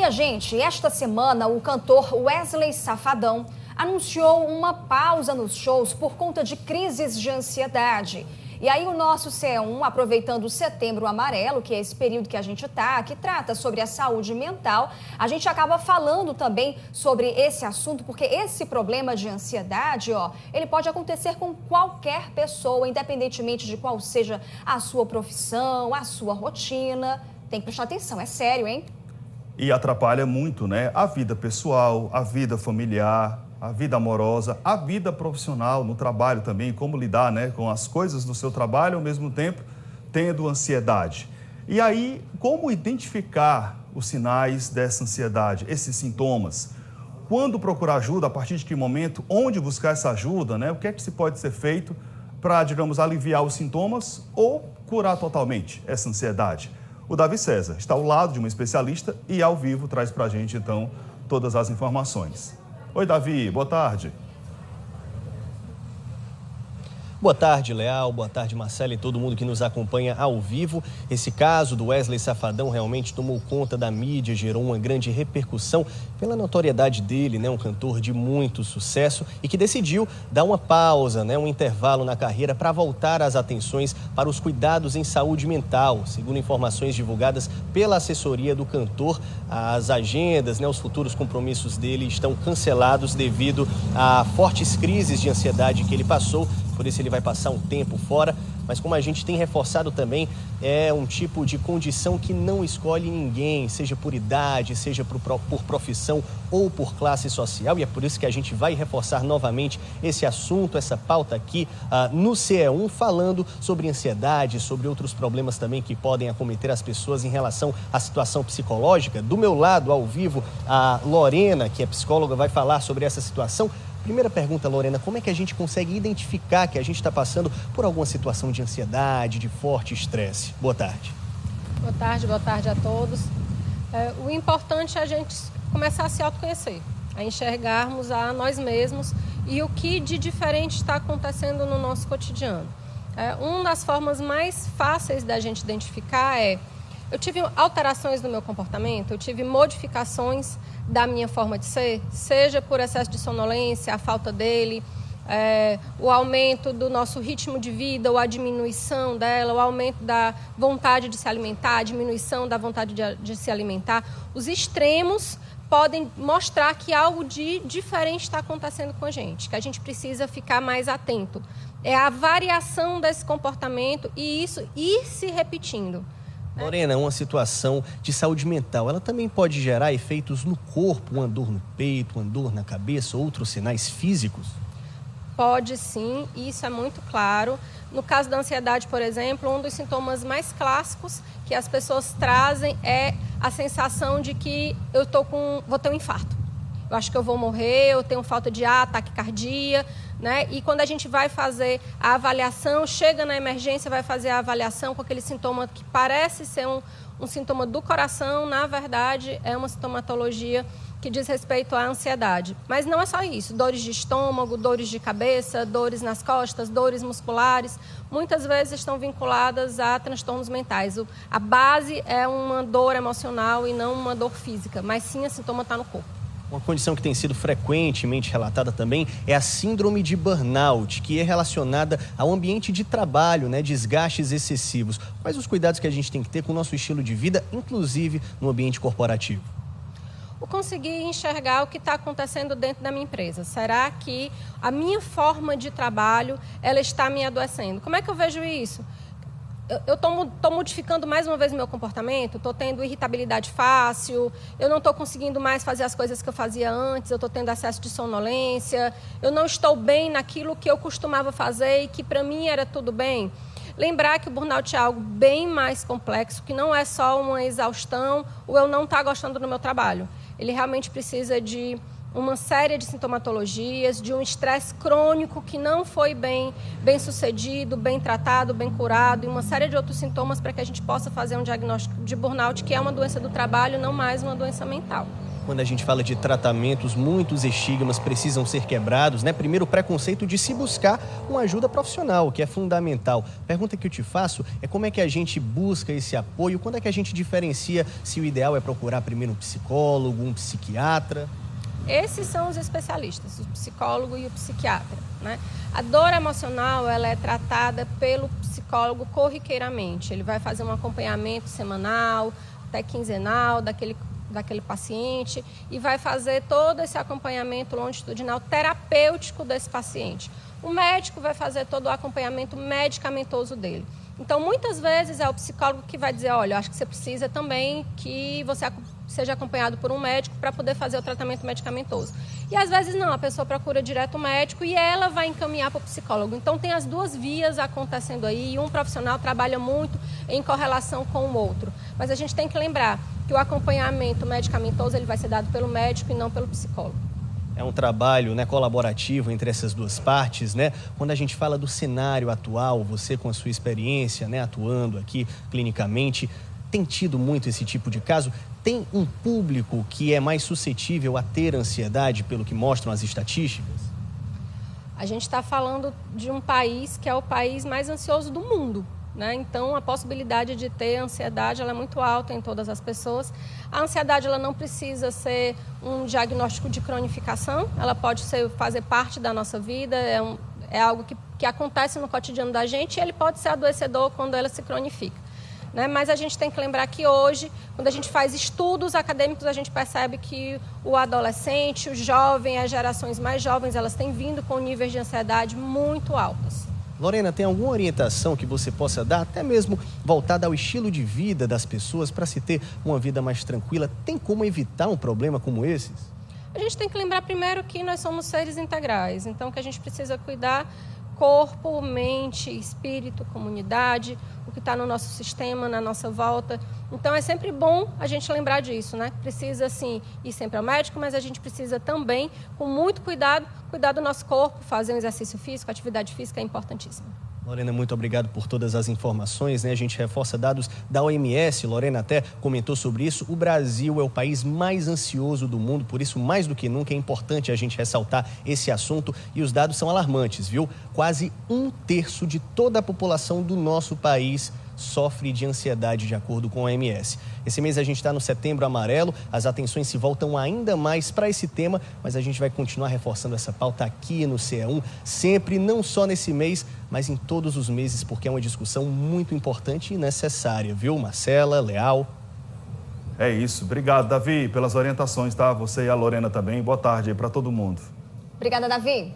Minha gente, esta semana o cantor Wesley Safadão anunciou uma pausa nos shows por conta de crises de ansiedade. E aí o nosso CE1, aproveitando o Setembro Amarelo, que é esse período que a gente está, que trata sobre a saúde mental, a gente acaba falando também sobre esse assunto, porque esse problema de ansiedade, ele pode acontecer com qualquer pessoa, independentemente de qual seja a sua profissão, a sua rotina. Tem que prestar atenção, é sério, hein? E atrapalha muito, né? A vida pessoal, a vida familiar, a vida amorosa, a vida profissional, no trabalho também, como lidar, né, com as coisas do seu trabalho, ao mesmo tempo tendo ansiedade. E aí, como identificar os sinais dessa ansiedade, esses sintomas? Quando procurar ajuda, a partir de que momento, onde buscar essa ajuda, né? O que é que se pode ser feito para, digamos, aliviar os sintomas ou curar totalmente essa ansiedade? O Davi César está ao lado de uma especialista e ao vivo traz para a gente, então, todas as informações. Oi, Davi, boa tarde. Boa tarde, Leal. Boa tarde, Marcelo e todo mundo que nos acompanha ao vivo. Esse caso do Wesley Safadão realmente tomou conta da mídia, gerou uma grande repercussão pela notoriedade dele, né? Um cantor de muito sucesso e que decidiu dar uma pausa, né? Um intervalo na carreira para voltar as atenções para os cuidados em saúde mental. Segundo informações divulgadas pela assessoria do cantor, as agendas, né? Os futuros compromissos dele estão cancelados devido a fortes crises de ansiedade que ele passou. Por isso ele vai passar um tempo fora, mas como a gente tem reforçado também, é um tipo de condição que não escolhe ninguém, seja por idade, seja por profissão ou por classe social, e é por isso que a gente vai reforçar novamente esse assunto, essa pauta aqui no CE1, falando sobre ansiedade, sobre outros problemas também que podem acometer as pessoas em relação à situação psicológica. Do meu lado, ao vivo, a Lorena, que é psicóloga, vai falar sobre essa situação. Primeira pergunta, Lorena, como é que a gente consegue identificar que a gente está passando por alguma situação de ansiedade, de forte estresse? Boa tarde. Boa tarde a todos. O importante é a gente começar a se autoconhecer, a enxergarmos a nós mesmos e o que de diferente está acontecendo no nosso cotidiano. Uma das formas mais fáceis da gente identificar é: eu tive alterações no meu comportamento, eu tive modificações da minha forma de ser, seja por excesso de sonolência, a falta dele, o aumento do nosso ritmo de vida ou a diminuição dela, o aumento da vontade de se alimentar, a diminuição da vontade de se alimentar. Os extremos podem mostrar que algo de diferente está acontecendo com a gente, que a gente precisa ficar mais atento. É a variação desse comportamento e isso ir se repetindo. Lorena, uma situação de saúde mental, ela também pode gerar efeitos no corpo, uma dor no peito, uma dor na cabeça, outros sinais físicos? Pode sim, isso é muito claro. No caso da ansiedade, por exemplo, um dos sintomas mais clássicos que as pessoas trazem é a sensação de que vou ter um infarto. Eu acho que eu vou morrer, eu tenho falta de ar, taquicardia, né? E quando a gente vai fazer a avaliação, chega na emergência, vai fazer a avaliação com aquele sintoma que parece ser um sintoma do coração, na verdade é uma sintomatologia que diz respeito à ansiedade. Mas não é só isso, dores de estômago, dores de cabeça, dores nas costas, dores musculares, muitas vezes estão vinculadas a transtornos mentais. A base é uma dor emocional e não uma dor física, mas sim a sintoma está no corpo. Uma condição que tem sido frequentemente relatada também é a síndrome de burnout, que é relacionada ao ambiente de trabalho, né, desgastes excessivos. Quais os cuidados que a gente tem que ter com o nosso estilo de vida, inclusive no ambiente corporativo? O conseguir enxergar o que está acontecendo dentro da minha empresa. Será que a minha forma de trabalho ela está me adoecendo? Como é que eu vejo isso? Eu estou modificando mais uma vez o meu comportamento, estou tendo irritabilidade fácil, eu não estou conseguindo mais fazer as coisas que eu fazia antes, eu estou tendo excesso de sonolência, eu não estou bem naquilo que eu costumava fazer e que para mim era tudo bem. Lembrar que o burnout é algo bem mais complexo, que não é só uma exaustão ou eu não estar gostando do meu trabalho. Ele realmente precisa de uma série de sintomatologias, de um estresse crônico que não foi bem sucedido, bem tratado, bem curado, e uma série de outros sintomas para que a gente possa fazer um diagnóstico de burnout, que é uma doença do trabalho, não mais uma doença mental. Quando a gente fala de tratamentos, muitos estigmas precisam ser quebrados, né? Primeiro, o preconceito de se buscar uma ajuda profissional, que é fundamental. Pergunta que eu te faço é como é que a gente busca esse apoio, quando é que a gente diferencia se o ideal é procurar primeiro um psicólogo, um psiquiatra? Esses são os especialistas, o psicólogo e o psiquiatra, né? A dor emocional, ela é tratada pelo psicólogo corriqueiramente. Ele vai fazer um acompanhamento semanal, até quinzenal daquele paciente e vai fazer todo esse acompanhamento longitudinal terapêutico desse paciente. O médico vai fazer todo o acompanhamento medicamentoso dele. Então, muitas vezes é o psicólogo que vai dizer, olha, eu acho que você precisa também que você seja acompanhado por um médico para poder fazer o tratamento medicamentoso. E às vezes não, a pessoa procura direto o médico e ela vai encaminhar para o psicólogo. Então tem as duas vias acontecendo aí e um profissional trabalha muito em correlação com o outro. Mas a gente tem que lembrar que o acompanhamento medicamentoso ele vai ser dado pelo médico e não pelo psicólogo. É um trabalho, né, colaborativo entre essas duas partes, né? Quando a gente fala do cenário atual, você com a sua experiência, né, atuando aqui clinicamente, tem tido muito esse tipo de caso? Tem um público que é mais suscetível a ter ansiedade, pelo que mostram as estatísticas? A gente está falando de um país que é o país mais ansioso do mundo, né? Então, a possibilidade de ter ansiedade ela é muito alta em todas as pessoas. A ansiedade ela não precisa ser um diagnóstico de cronificação, ela pode fazer parte da nossa vida, é algo que acontece no cotidiano da gente e ele pode ser adoecedor quando ela se cronifica. Né? Mas a gente tem que lembrar que hoje, quando a gente faz estudos acadêmicos, a gente percebe que o adolescente, o jovem, as gerações mais jovens, elas têm vindo com níveis de ansiedade muito altos. Lorena, tem alguma orientação que você possa dar, até mesmo voltada ao estilo de vida das pessoas, para se ter uma vida mais tranquila? Tem como evitar um problema como esses? A gente tem que lembrar primeiro que nós somos seres integrais, então que a gente precisa cuidar corpo, mente, espírito, comunidade, o que está no nosso sistema, na nossa volta. Então, é sempre bom a gente lembrar disso, né? Precisa, sim, ir sempre ao médico, mas a gente precisa também, com muito cuidado, cuidar do nosso corpo, fazer um exercício físico, atividade física é importantíssima. Lorena, muito obrigado por todas as informações, né? A gente reforça dados da OMS, Lorena até comentou sobre isso. O Brasil é o país mais ansioso do mundo, por isso, mais do que nunca, é importante a gente ressaltar esse assunto e os dados são alarmantes, viu? Quase 1/3 de toda a população do nosso país sofre de ansiedade, de acordo com a OMS. Esse mês a gente está no Setembro Amarelo, as atenções se voltam ainda mais para esse tema, mas a gente vai continuar reforçando essa pauta aqui no CE1, sempre, não só nesse mês, mas em todos os meses, porque é uma discussão muito importante e necessária, viu, Marcela, Leal? É isso. Obrigado, Davi, pelas orientações, tá? Você e a Lorena também. Boa tarde aí para todo mundo. Obrigada, Davi.